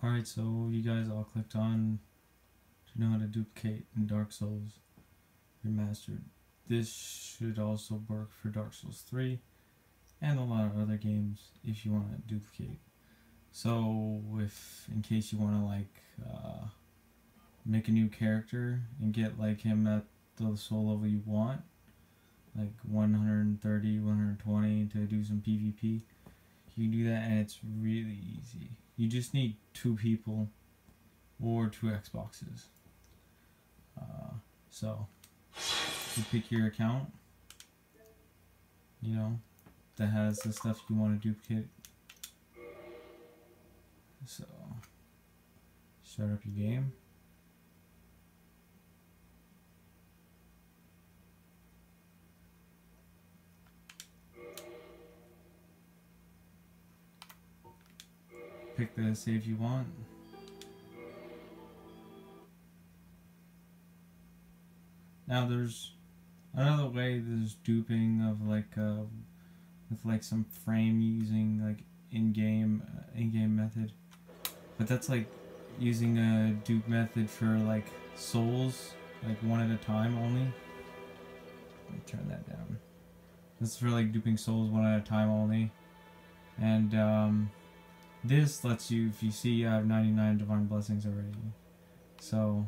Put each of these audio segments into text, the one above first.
Alright, so you guys all clicked on to know how to duplicate in Dark Souls Remastered. This should also work for Dark Souls 3 and a lot of other games if you want to duplicate. So in case you want to make a new character and get like him at the soul level you want, like 130, 120 to do some PvP, you can do that and it's really easy. You just need 2 people or 2 Xboxes. So you pick your account, that has the stuff you want to duplicate. So start up your game. Pick the save you want. Now there's another way. There's duping of with some frame using like in-game method, but that's like using a dupe method for like souls, like one at a time only. Let me turn that down. This is for like duping souls one at a time only, and this lets you, if you see I have 99 divine blessings already, so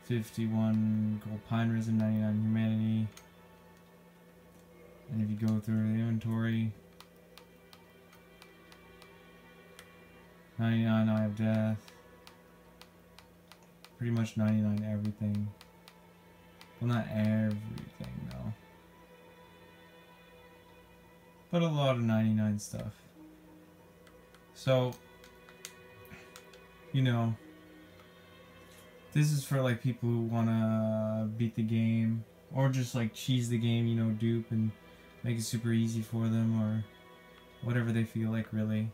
51 gold pine resin, 99 humanity, and if you go through the inventory, 99 eye of death, pretty much 99 everything. Well, not everything though, but a lot of 99 stuff. So, this is for like people who wanna beat the game or just like cheese the game, dupe and make it super easy for them or whatever they feel like, really.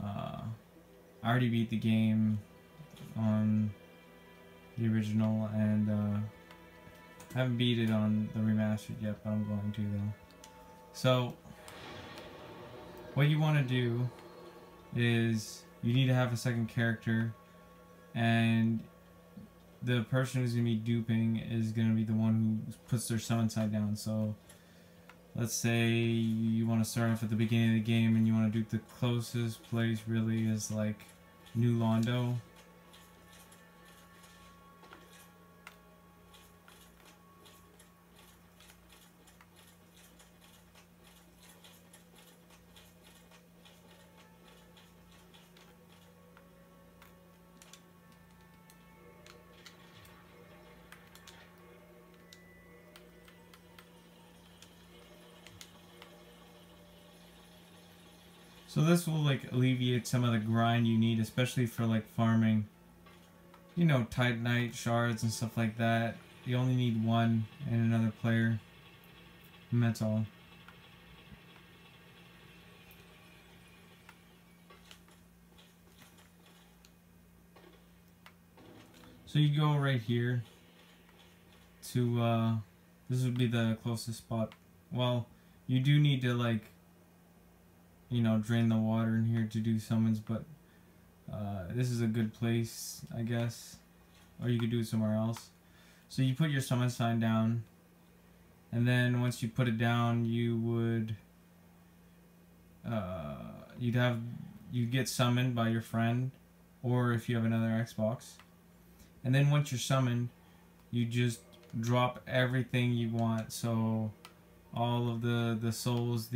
I already beat the game on the original and I haven't beat it on the remastered yet, but I'm going to though. So what you want to do is you need to have a second character, and the person who's going to be duping is going to be the one who puts their summon side down. So let's say you want to start off at the beginning of the game and you want to dupe the closest place really is like New Londo. So this will like alleviate some of the grind you need, especially for like farming, Titanite shards and stuff like that. You only need one and another player, and that's all. So you go right here to, this would be the closest spot. Well, you do need to drain the water in here to do summons, but this is a good place, I guess. Or you could do it somewhere else. So you put your summon sign down, and then once you put it down, you would you'd get summoned by your friend, or if you have another Xbox. And then once you're summoned, you just drop everything you want. So all of the souls,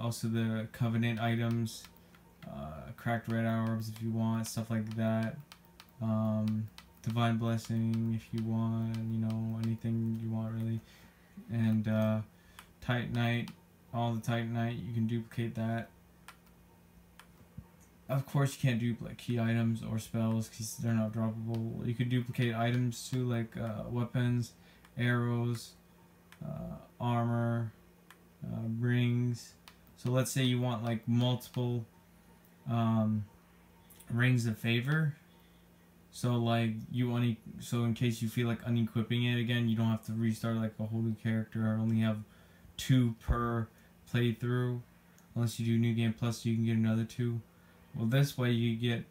also the covenant items, cracked red orbs if you want, stuff like that, divine blessing if you want, anything you want really, and Titanite, all the Titanite, you can duplicate that. Of course you can't duplicate key items or spells because they're not droppable. You could duplicate items too, like weapons, arrows, armor, rings. So let's say you want like multiple rings of favor. So like so in case you feel like unequipping it again, you don't have to restart like a whole new character, or only have 2 per playthrough. Unless you do New Game Plus, you can get another 2. Well, this way you get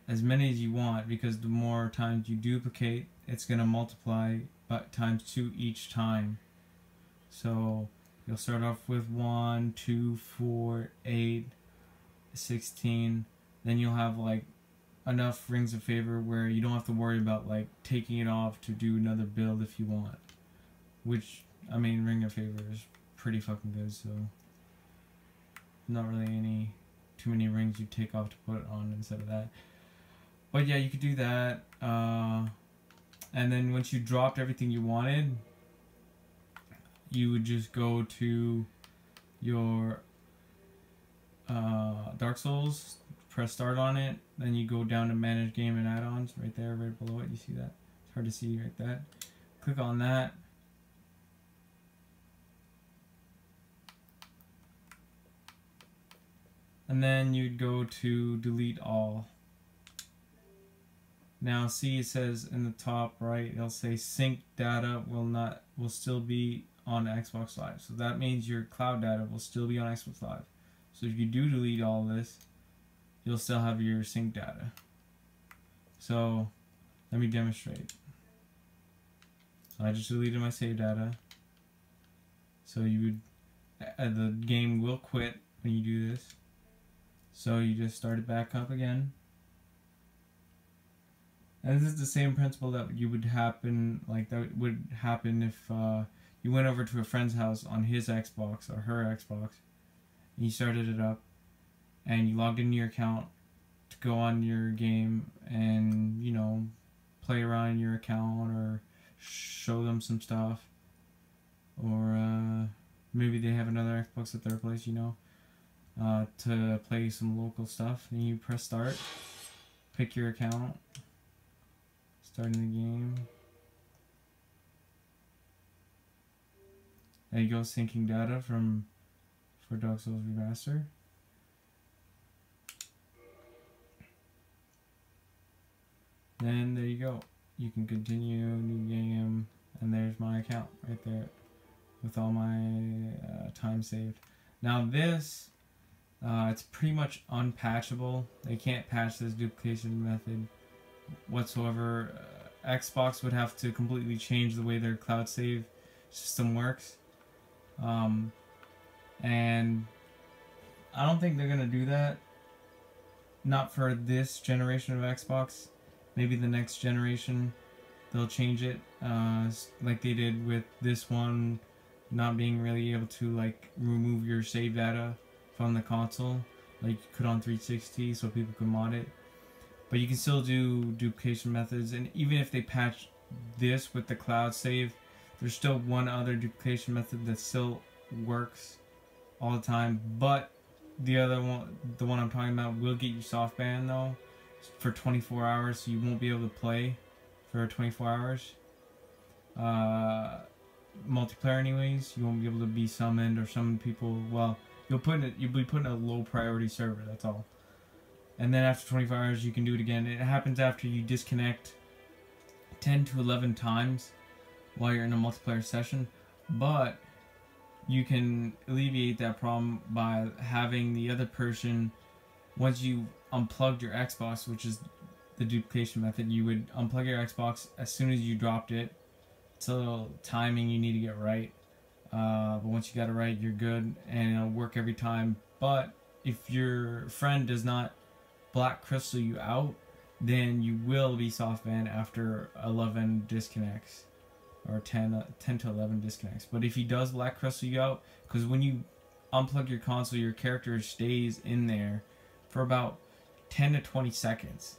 as many as you want, because the more times you duplicate, it's going to multiply by times 2 each time. So you'll start off with 1, 2, 4, 8, 16. Then you'll have like enough rings of favor where you don't have to worry about like taking it off to do another build if you want. Which, I mean, ring of favor is pretty fucking good, so not really too many rings you take off to put it on instead of that. But yeah, you could do that. And then once you dropped everything you wanted, you would just go to your Dark Souls, press start on it, then you go down to manage game and add-ons right there, right below it. You see that? It's hard to see right there. Click on that. And then you'd go to delete all. Now see, it says in the top right, it'll say sync data will still be on Xbox Live. So that means your cloud data will still be on Xbox Live. So if you do delete all this, you'll still have your sync data. So let me demonstrate. So I just deleted my save data. So you would, the game will quit when you do this. So you just start it back up again. And this is the same principle that would happen if you went over to a friend's house on his Xbox or her Xbox, and you started it up, and you logged into your account to go on your game and, you know, play around in your account or show them some stuff, or maybe they have another Xbox at their place, you know, to play some local stuff. And you press start, pick your account, starting the game. There you go, syncing data for Dark Souls Remastered. Then there you go. You can continue new game, and there's my account right there with all my time saved. Now this, it's pretty much unpatchable. They can't patch this duplication method whatsoever. Xbox would have to completely change the way their cloud save system works, and I don't think they're gonna do that. Not for this generation of Xbox. Maybe the next generation they'll change it, like they did with this one, not being really able to like remove your save data from the console like you could on 360, so people can mod it. But you can still do duplication methods, and even if they patch this with the cloud save, there's still one other duplication method that still works all the time. But the other one, the one I'm talking about, will get you soft ban though for 24 hours, so you won't be able to play for 24 hours. Multiplayer anyways, you won't be able to be summoned or summon people. Well, you'll be put in a low priority server, that's all. And then after 24 hours, you can do it again. It happens after you disconnect 10 to 11 times while you're in a multiplayer session. But you can alleviate that problem by having the other person, once you unplugged your Xbox, which is the duplication method, you would unplug your Xbox as soon as you dropped it. It's a little timing you need to get right. But once you got it right, you're good, and it'll work every time. But if your friend does not black crystal you out, then you will be soft banned after 11 disconnects, or 10 to 11 disconnects. But if he does black crystal you out, because when you unplug your console, your character stays in there for about 10 to 20 seconds,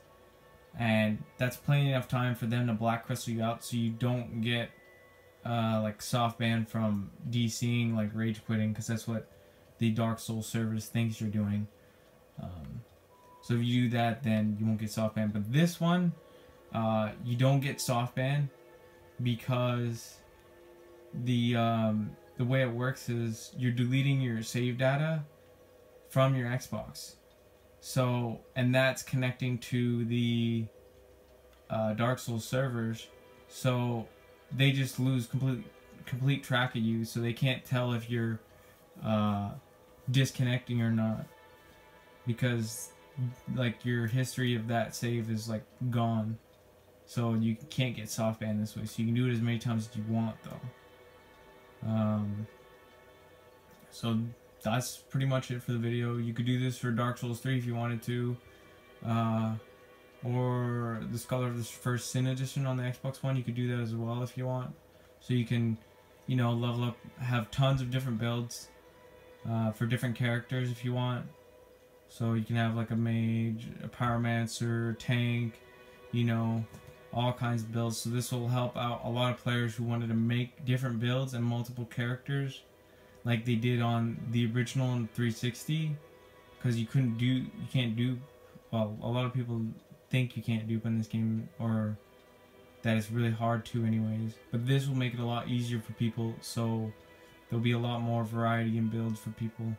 and that's plenty enough time for them to black crystal you out, so you don't get like soft ban from DCing, like rage quitting, because that's what the Dark Souls servers thinks you're doing. So if you do that, then you won't get soft ban. But this one, you don't get soft ban, because the way it works is you're deleting your save data from your Xbox. So, and that's connecting to the Dark Souls servers. So they just lose complete track of you. So they can't tell if you're disconnecting or not, because like your history of that save is like gone. So you can't get soft banned this way. So you can do it as many times as you want though. So that's pretty much it for the video. You could do this for Dark Souls 3 if you wanted to. Or the Scholar of the First Sin edition on the Xbox One. You could do that as well if you want. So you can, you know, level up, have tons of different builds for different characters if you want. So you can have like a mage, a pyromancer, tank, you know, all kinds of builds. So this will help out a lot of players who wanted to make different builds and multiple characters, like they did on the original and 360, because you can't do, well, a lot of people think you can't dupe in this game, or that it's really hard to anyways. But this will make it a lot easier for people, so there'll be a lot more variety in builds for people.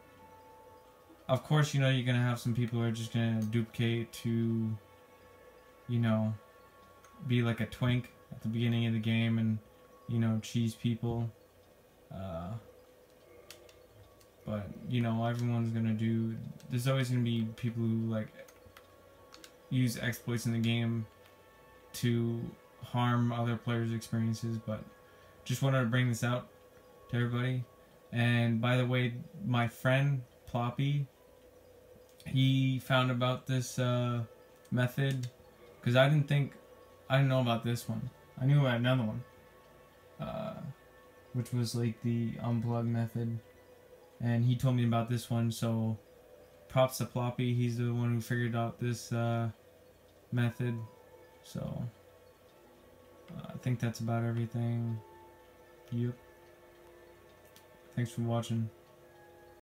Of course, you know, you're gonna have some people who are just gonna duplicate to, you know, be like a twink at the beginning of the game and, you know, cheese people. But, you know, everyone's gonna do, there's always gonna be people who, like, use exploits in the game to harm other players' experiences, but just wanted to bring this out to everybody. And by the way, my friend Ploppy, he found about this method, because I didn't know about this one. I knew about another one, which was like the unplug method, and he told me about this one, so props to Ploppy. He's the one who figured out this method. So I think that's about everything. Yep. Thanks for watching.